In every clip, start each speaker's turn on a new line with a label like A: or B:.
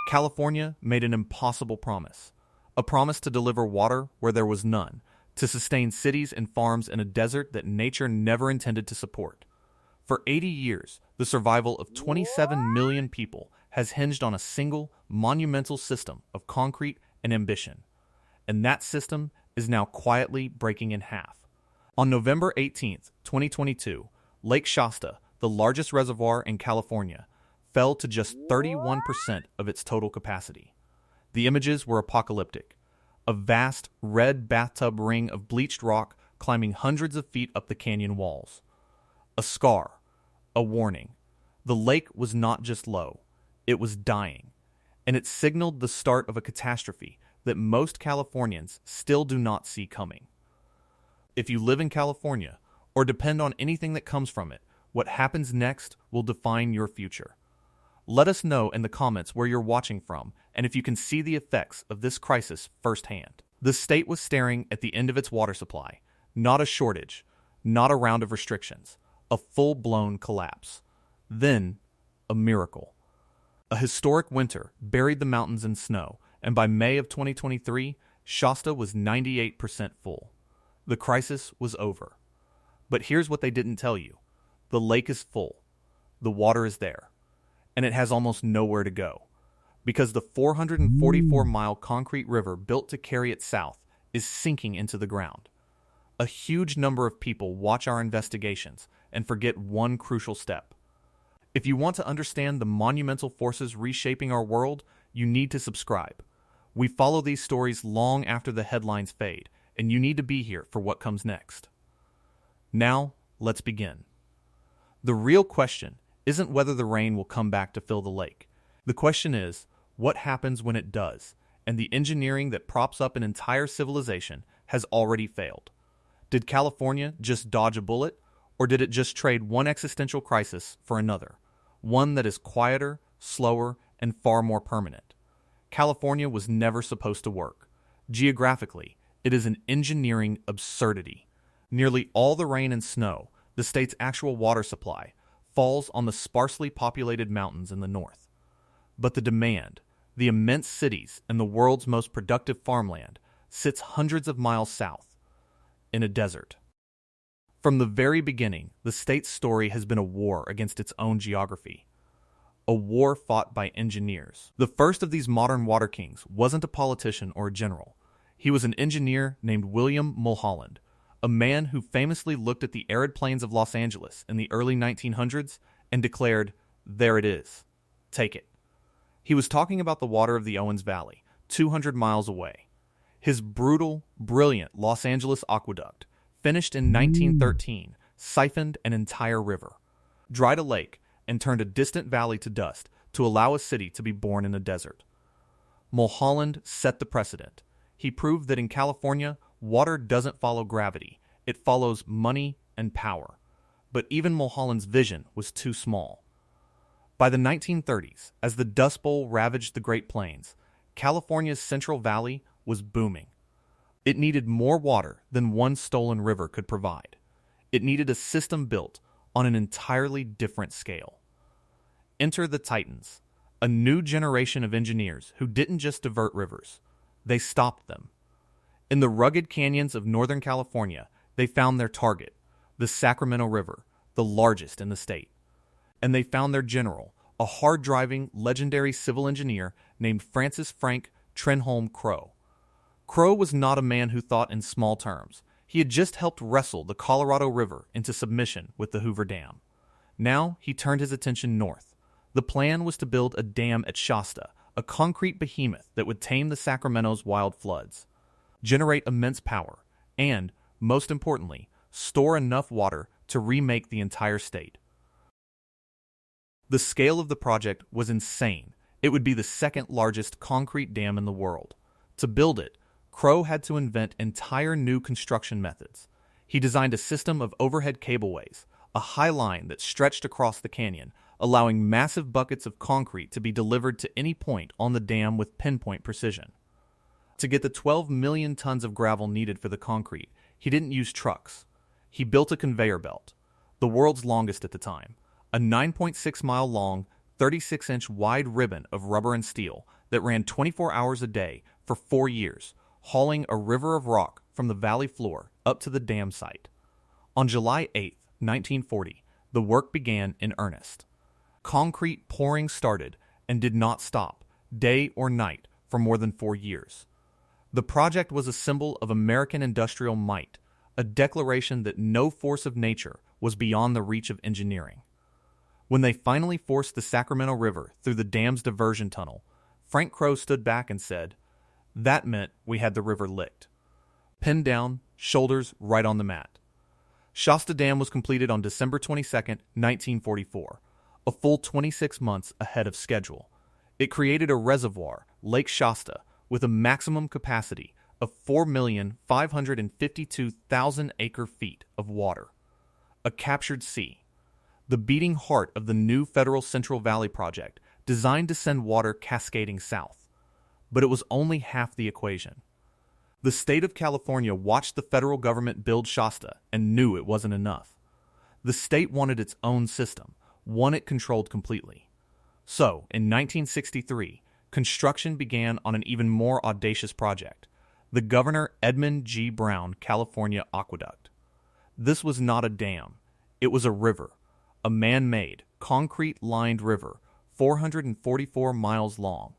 A: California made an impossible promise. A promise to deliver water where there was none, to sustain cities and farms in a desert that nature never intended to support. For 80 years, the survival of 27 million people has hinged on a single, monumental system of concrete and ambition. And that system is now quietly breaking in half. On November 18th, 2022, Lake Shasta, the largest reservoir in California, fell to just 31% of its total capacity. The images were apocalyptic. A vast, red bathtub ring of bleached rock climbing hundreds of feet up the canyon walls. A scar. A warning. The lake was not just low. It was dying. And it signaled the start of a catastrophe that most Californians still do not see coming. If you live in California, or depend on anything that comes from it, what happens next will define your future. Let us know in the comments where you're watching from and if you can see the effects of this crisis firsthand. The state was staring at the end of its water supply, not a shortage, not a round of restrictions, a full-blown collapse. Then, a miracle. A historic winter buried the mountains in snow, and by May of 2023, Shasta was 98% full. The crisis was over. But here's what they didn't tell you. The lake is full. The water is there. And it has almost nowhere to go. Because the 444-mile concrete river built to carry it south is sinking into the ground. A huge number of people watch our investigations and forget one crucial step. If you want to understand the monumental forces reshaping our world, you need to subscribe. We follow these stories long after the headlines fade, and you need to be here for what comes next. Now, let's begin. The real question isn't whether the rain will come back to fill the lake. The question is, what happens when it does, and the engineering that props up an entire civilization has already failed. Did California just dodge a bullet, or did it just trade one existential crisis for another, one that is quieter, slower, and far more permanent? California was never supposed to work. Geographically, it is an engineering absurdity. Nearly all the rain and snow, the state's actual water supply, falls on the sparsely populated mountains in the north. But the demand, the immense cities and the world's most productive farmland, sits hundreds of miles south, in a desert. From the very beginning, the state's story has been a war against its own geography. A war fought by engineers. The first of these modern water kings wasn't a politician or a general. He was an engineer named William Mulholland, a man who famously looked at the arid plains of Los Angeles in the early 1900s and declared, "There it is. Take it." He was talking about the water of the Owens Valley, 200 miles away. His brutal, brilliant Los Angeles Aqueduct, finished in 1913, siphoned an entire river, dried a lake, and turned a distant valley to dust to allow a city to be born in a desert. Mulholland set the precedent. He proved that in California, water doesn't follow gravity. It follows money and power. But even Mulholland's vision was too small. By the 1930s, as the Dust Bowl ravaged the Great Plains, California's Central Valley was booming. It needed more water than one stolen river could provide. It needed a system built on an entirely different scale. Enter the Titans, a new generation of engineers who didn't just divert rivers. They stopped them. In the rugged canyons of Northern California, they found their target, the Sacramento River, the largest in the state. And they found their general, a hard-driving, legendary civil engineer named Francis Frank Trenholm Crowe. Crowe was not a man who thought in small terms. He had just helped wrestle the Colorado River into submission with the Hoover Dam. Now he turned his attention north. The plan was to build a dam at Shasta, a concrete behemoth that would tame the Sacramento's wild floods, generate immense power, and, most importantly, store enough water to remake the entire state. The scale of the project was insane. It would be the second largest concrete dam in the world. To build it, Crowe had to invent entire new construction methods. He designed a system of overhead cableways, a high line that stretched across the canyon, allowing massive buckets of concrete to be delivered to any point on the dam with pinpoint precision. To get the 12 million tons of gravel needed for the concrete, he didn't use trucks. He built a conveyor belt, the world's longest at the time, a 9.6-mile long, 36-inch wide ribbon of rubber and steel that ran 24 hours a day for 4 years, hauling a river of rock from the valley floor up to the dam site. On July 8, 1940, the work began in earnest. Concrete pouring started and did not stop, day or night, for more than 4 years. The project was a symbol of American industrial might, a declaration that no force of nature was beyond the reach of engineering. When they finally forced the Sacramento River through the dam's diversion tunnel, Frank Crow stood back and said, "That meant we had the river licked." Pinned down, shoulders right on the mat. Shasta Dam was completed on December 22, 1944, a full 26 months ahead of schedule. It created a reservoir, Lake Shasta, with a maximum capacity of 4,552,000 acre-feet of water. A captured sea. The beating heart of the new federal Central Valley Project, designed to send water cascading south. But it was only half the equation. The state of California watched the federal government build Shasta and knew it wasn't enough. The state wanted its own system, one it controlled completely. So, in 1963, construction began on an even more audacious project, the Governor Edmund G. Brown California Aqueduct. This was not a dam. It was a river, a man-made, concrete-lined river, 444 miles long,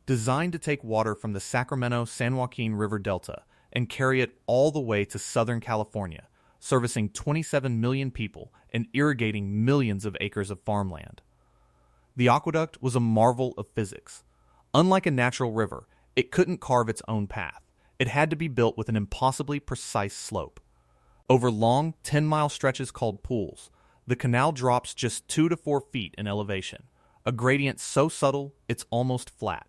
A: designed to take water from the Sacramento-San Joaquin River Delta and carry it all the way to Southern California, servicing 27 million people and irrigating millions of acres of farmland. The aqueduct was a marvel of physics. Unlike a natural river, it couldn't carve its own path. It had to be built with an impossibly precise slope. Over long, 10-mile stretches called pools, the canal drops just 2 to 4 feet in elevation, a gradient so subtle it's almost flat.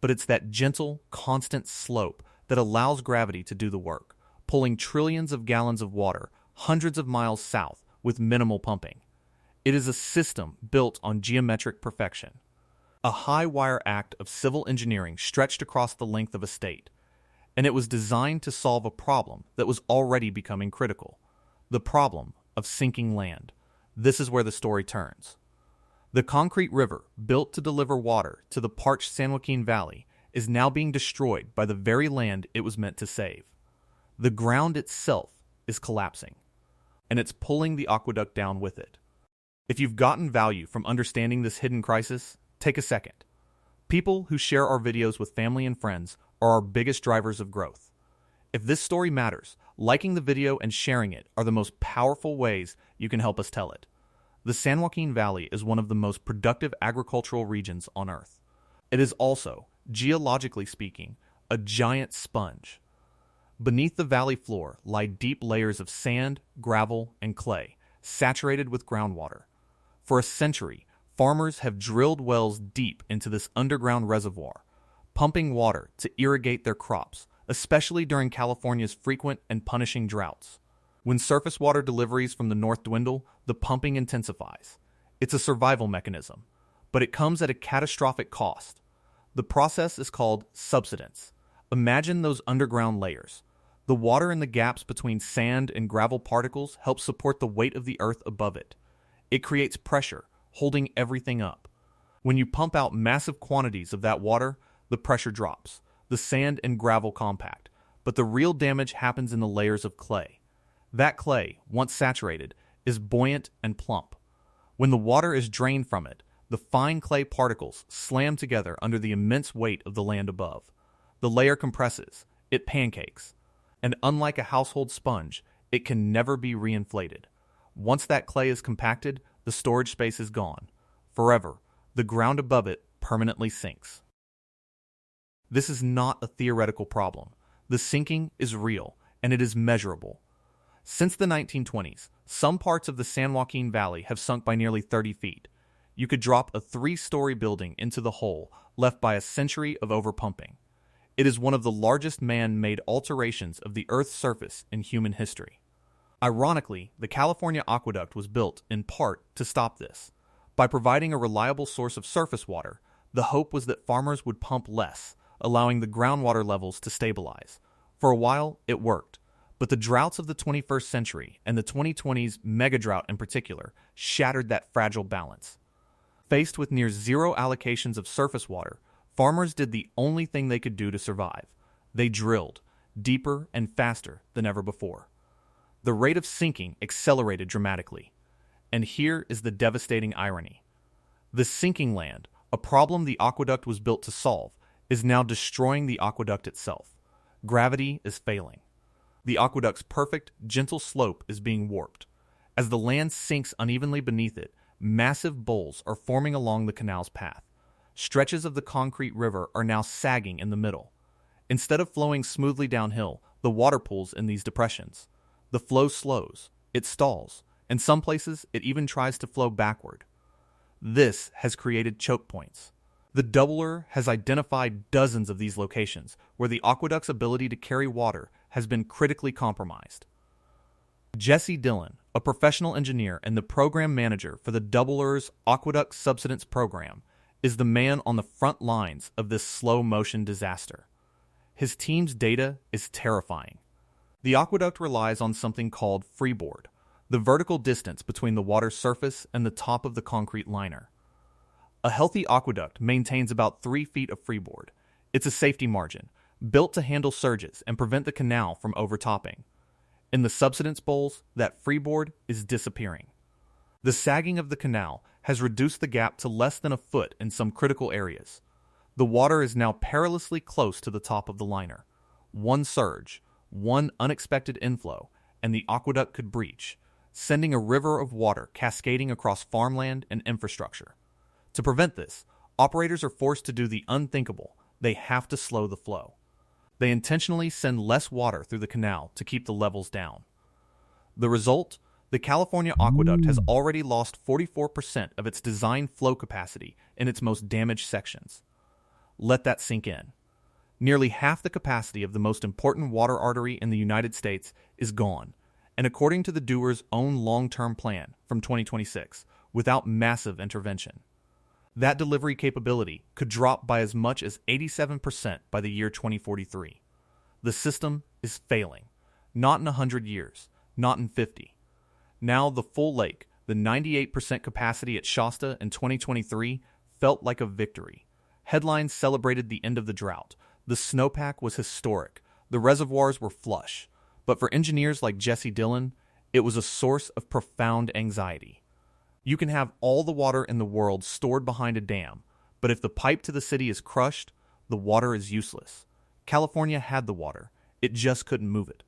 A: But it's that gentle, constant slope that allows gravity to do the work, pulling trillions of gallons of water hundreds of miles south with minimal pumping. It is a system built on geometric perfection. A high-wire act of civil engineering stretched across the length of a state, and it was designed to solve a problem that was already becoming critical, the problem of sinking land. This is where the story turns. The concrete river, built to deliver water to the parched San Joaquin Valley, is now being destroyed by the very land it was meant to save. The ground itself is collapsing, and it's pulling the aqueduct down with it. If you've gotten value from understanding this hidden crisis, take a second. People who share our videos with family and friends are our biggest drivers of growth. If this story matters, liking the video and sharing it are the most powerful ways you can help us tell it. The San Joaquin Valley is one of the most productive agricultural regions on Earth. It is also, geologically speaking, a giant sponge. Beneath the valley floor lie deep layers of sand, gravel, and clay, saturated with groundwater. For a century, farmers have drilled wells deep into this underground reservoir, pumping water to irrigate their crops, especially during California's frequent and punishing droughts. When surface water deliveries from the north dwindle, the pumping intensifies. It's a survival mechanism, but it comes at a catastrophic cost. The process is called subsidence. Imagine those underground layers. The water in the gaps between sand and gravel particles helps support the weight of the earth above it. It creates pressure, holding everything up. When you pump out massive quantities of that water, the pressure drops. The sand and gravel compact, but the real damage happens in the layers of clay. That clay, once saturated, is buoyant and plump. When the water is drained from it, the fine clay particles slam together under the immense weight of the land above. The layer compresses, it pancakes, and unlike a household sponge, it can never be reinflated. Once that clay is compacted, the storage space is gone. Forever, the ground above it permanently sinks. This is not a theoretical problem. The sinking is real, and it is measurable. Since the 1920s, some parts of the San Joaquin Valley have sunk by nearly 30 feet. You could drop a 3-story building into the hole left by a century of overpumping. It is one of the largest man-made alterations of the Earth's surface in human history. Ironically, the California Aqueduct was built, in part, to stop this. By providing a reliable source of surface water, the hope was that farmers would pump less, allowing the groundwater levels to stabilize. For a while, it worked. But the droughts of the 21st century, and the 2020s megadrought in particular, shattered that fragile balance. Faced with near zero allocations of surface water, farmers did the only thing they could do to survive. They drilled, deeper and faster than ever before. The rate of sinking accelerated dramatically. And here is the devastating irony. The sinking land, a problem the aqueduct was built to solve, is now destroying the aqueduct itself. Gravity is failing. The aqueduct's perfect, gentle slope is being warped. As the land sinks unevenly beneath it, massive bowls are forming along the canal's path. Stretches of the concrete river are now sagging in the middle. Instead of flowing smoothly downhill, the water pools in these depressions. The flow slows, it stalls. In some places, it even tries to flow backward. This has created choke points. The doubler has identified dozens of these locations where the aqueduct's ability to carry water has been critically compromised. Jesse Dillon, a professional engineer and the program manager for the Doubler's Aqueduct Subsidence program, is the man on the front lines of this slow-motion disaster. His team's data is terrifying. The aqueduct relies on something called freeboard, the vertical distance between the water's surface and the top of the concrete liner. A healthy aqueduct maintains about 3 feet of freeboard. It's a safety margin, built to handle surges and prevent the canal from overtopping. In the subsidence bowls, that freeboard is disappearing. The sagging of the canal has reduced the gap to less than a foot in some critical areas. The water is now perilously close to the top of the liner. One surge, one unexpected inflow, and the aqueduct could breach, sending a river of water cascading across farmland and infrastructure. To prevent this, operators are forced to do the unthinkable. They have to slow the flow. They intentionally send less water through the canal to keep the levels down. The result? The California Aqueduct has already lost 44% of its design flow capacity in its most damaged sections. Let that sink in. Nearly half the capacity of the most important water artery in the United States is gone, and according to the doer's own long-term plan from 2026, without massive intervention. That delivery capability could drop by as much as 87% by the year 2043. The system is failing. Not in 100 years, not in 50. Now the full lake, the 98% capacity at Shasta in 2023, felt like a victory. Headlines celebrated the end of the drought. The snowpack was historic. The reservoirs were flush. But for engineers like Jesse Dillon, it was a source of profound anxiety. You can have all the water in the world stored behind a dam, but if the pipe to the city is crushed, the water is useless. California had the water. It just couldn't move it.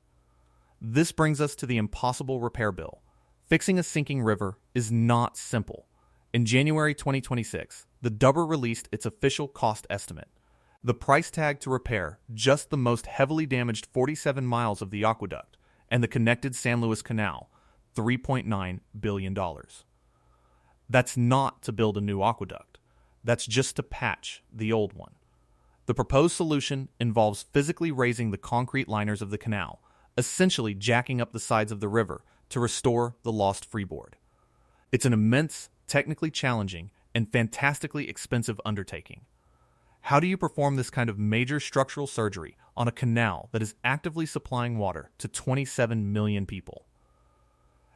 A: This brings us to the impossible repair bill. Fixing a sinking river is not simple. In January 2026, the Doubler released its official cost estimate. The price tag to repair just the most heavily damaged 47 miles of the aqueduct and the connected San Luis Canal, $3.9 billion. That's not to build a new aqueduct. That's just to patch the old one. The proposed solution involves physically raising the concrete liners of the canal, essentially jacking up the sides of the river to restore the lost freeboard. It's an immense, technically challenging, and fantastically expensive undertaking. How do you perform this kind of major structural surgery on a canal that is actively supplying water to 27 million people?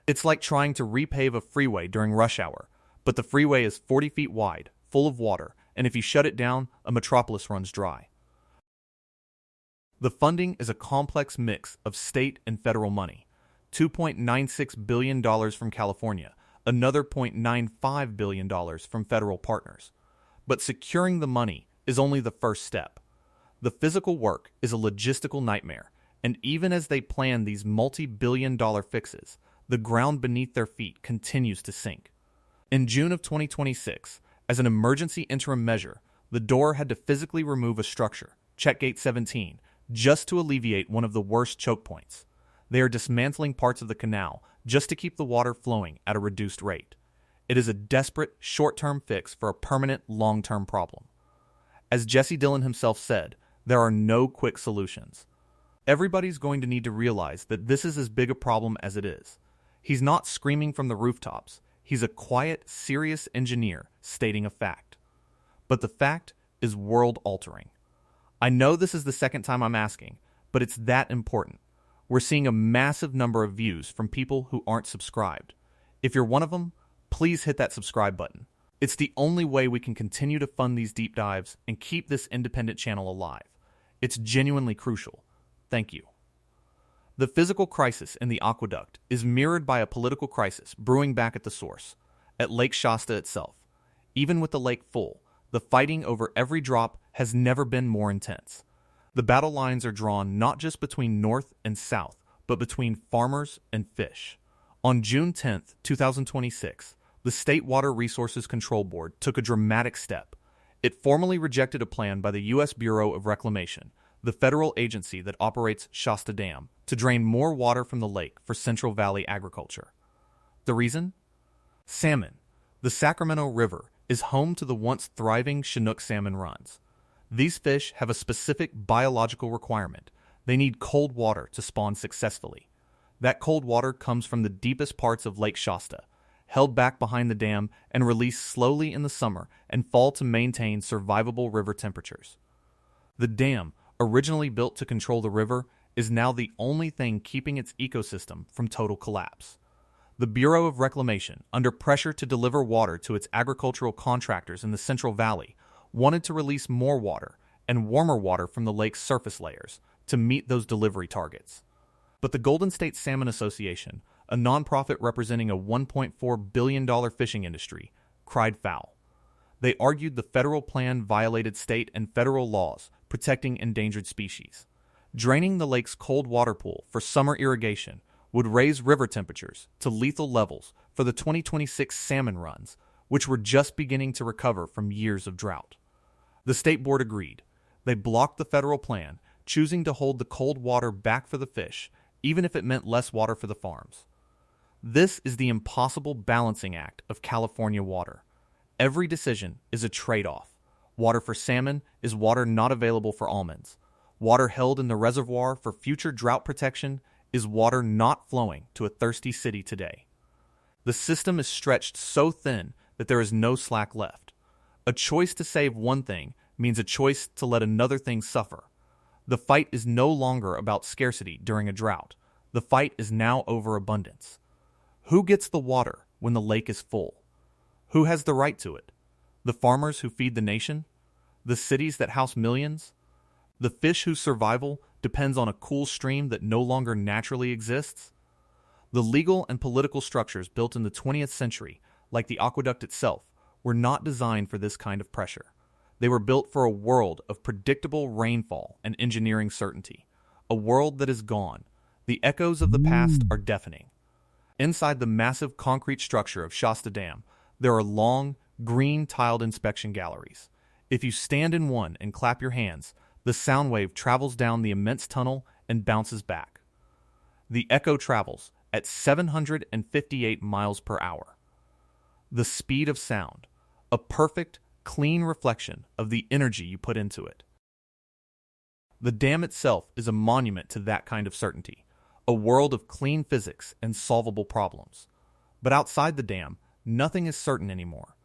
A: It's like trying to repave a freeway during rush hour, but the freeway is 40 feet wide, full of water, and if you shut it down, a metropolis runs dry. The funding is a complex mix of state and federal money. $2.96 billion from California, another $0.95 billion from federal partners. But securing the money is only the first step. The physical work is a logistical nightmare, and even as they plan these multi-billion-dollar fixes, the ground beneath their feet continues to sink. In June of 2026, as an emergency interim measure, the Doer had to physically remove a structure, Checkgate 17, just to alleviate one of the worst choke points. They are dismantling parts of the canal just to keep the water flowing at a reduced rate. It is a desperate, short-term fix for a permanent, long-term problem. As Jesse Dillon himself said, there are no quick solutions. Everybody's going to need to realize that this is as big a problem as it is. He's not screaming from the rooftops. He's a quiet, serious engineer stating a fact. But the fact is world-altering. I know this is the second time I'm asking, but it's that important. We're seeing a massive number of views from people who aren't subscribed. If you're one of them, please hit that subscribe button. It's the only way we can continue to fund these deep dives and keep this independent channel alive. It's genuinely crucial. Thank you. The physical crisis in the aqueduct is mirrored by a political crisis brewing back at the source, at Lake Shasta itself. Even with the lake full, the fighting over every drop has never been more intense. The battle lines are drawn not just between north and south, but between farmers and fish. On June 10, 2026, the State Water Resources Control Board took a dramatic step. It formally rejected a plan by the U.S. Bureau of Reclamation, the federal agency that operates Shasta Dam, to drain more water from the lake for Central Valley agriculture. The reason? Salmon. The Sacramento River is home to the once thriving Chinook salmon runs. These fish have a specific biological requirement. They need cold water to spawn successfully. That cold water comes from the deepest parts of Lake Shasta, held back behind the dam and released slowly in the summer and fall to maintain survivable river temperatures. The dam, originally built to control the river, is now the only thing keeping its ecosystem from total collapse. The Bureau of Reclamation, under pressure to deliver water to its agricultural contractors in the Central Valley, wanted to release more water and warmer water from the lake's surface layers to meet those delivery targets. But the Golden State Salmon Association, a nonprofit representing a $1.4 billion fishing industry, cried foul. They argued the federal plan violated state and federal laws protecting endangered species. Draining the lake's cold water pool for summer irrigation would raise river temperatures to lethal levels for the 2026 salmon runs, which were just beginning to recover from years of drought. The state board agreed. They blocked the federal plan, choosing to hold the cold water back for the fish, even if it meant less water for the farms. This is the impossible balancing act of California water. Every decision is a trade-off. Water for salmon is water not available for almonds. Water held in the reservoir for future drought protection is water not flowing to a thirsty city today. The system is stretched so thin that there is no slack left. A choice to save one thing means a choice to let another thing suffer. The fight is no longer about scarcity during a drought. The fight is now over abundance. Who gets the water when the lake is full? Who has the right to it? The farmers who feed the nation? The cities that house millions? The fish whose survival depends on a cool stream that no longer naturally exists? The legal and political structures built in the 20th century, like the aqueduct itself, were not designed for this kind of pressure. They were built for a world of predictable rainfall and engineering certainty, a world that is gone. The echoes of the past are deafening. Inside the massive concrete structure of Shasta Dam, there are long, green tiled inspection galleries. If you stand in one and clap your hands, the sound wave travels down the immense tunnel and bounces back. The echo travels at 758 miles per hour. The speed of sound, a perfect, clean reflection of the energy you put into it. The dam itself is a monument to that kind of certainty, a world of clean physics and solvable problems. But outside the dam, nothing is certain anymore.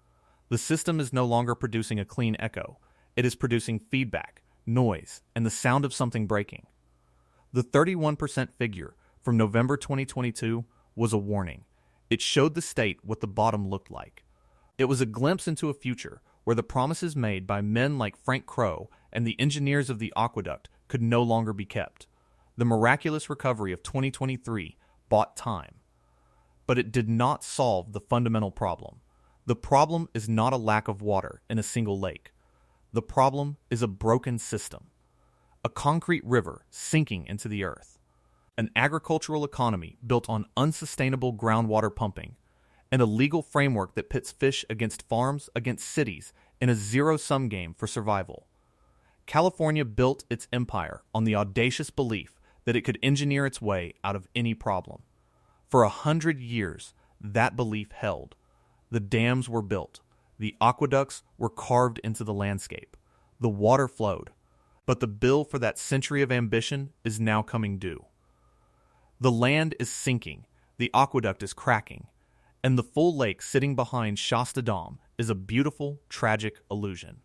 A: The system is no longer producing a clean echo. It is producing feedback, noise, and the sound of something breaking. The 31% figure from November 2022 was a warning. It showed the state what the bottom looked like. It was a glimpse into a future where the promises made by men like Frank Crow and the engineers of the aqueduct could no longer be kept. The miraculous recovery of 2023 bought time. But it did not solve the fundamental problem. The problem is not a lack of water in a single lake. The problem is a broken system. A concrete river sinking into the earth. An agricultural economy built on unsustainable groundwater pumping, and a legal framework that pits fish against farms against cities in a zero-sum game for survival. California built its empire on the audacious belief that it could engineer its way out of any problem. For 100 years, that belief held. The dams were built. The aqueducts were carved into the landscape. The water flowed. But the bill for that century of ambition is now coming due. The land is sinking, the aqueduct is cracking, and the full lake sitting behind Shasta Dam is a beautiful, tragic illusion.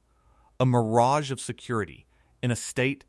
A: A mirage of security in a state